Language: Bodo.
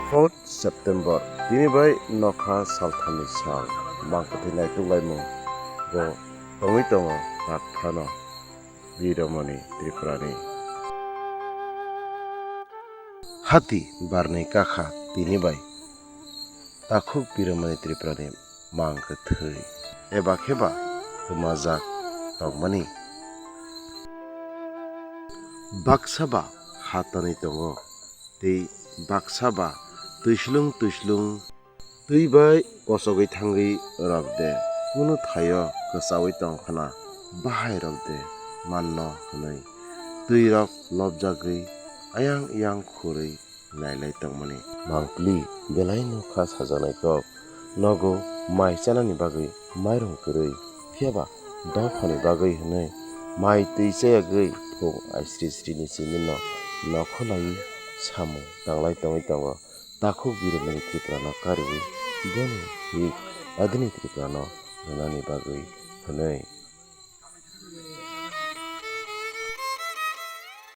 4 September tini bai nokha salthani sal mangkati naitunglaimung bo tongui tongo takphano biromani Tripurani hati barni kakha tini bai takhuk biromani Tripurani mangkathui eba kheba tumajak tongmani baksaba hatani tongo tei baksaba tuislung tuibai kosogui thangui rok de kuno thaio kwchawi tongkhana bahai rok de manno hinui tui rok lobjagui ayang khurui nailai tongmani mangpili belai nokha sajaknai kok nogo mai chanani bagui mairung kwrui phiaba dophani bagui hinui mai tui chayagui phung aisri ni chini no nokhorlai samung tanglai tongui tongo takhuk biromani Tripura no kariui boni hik adini Tripura no rwnani bagui hinui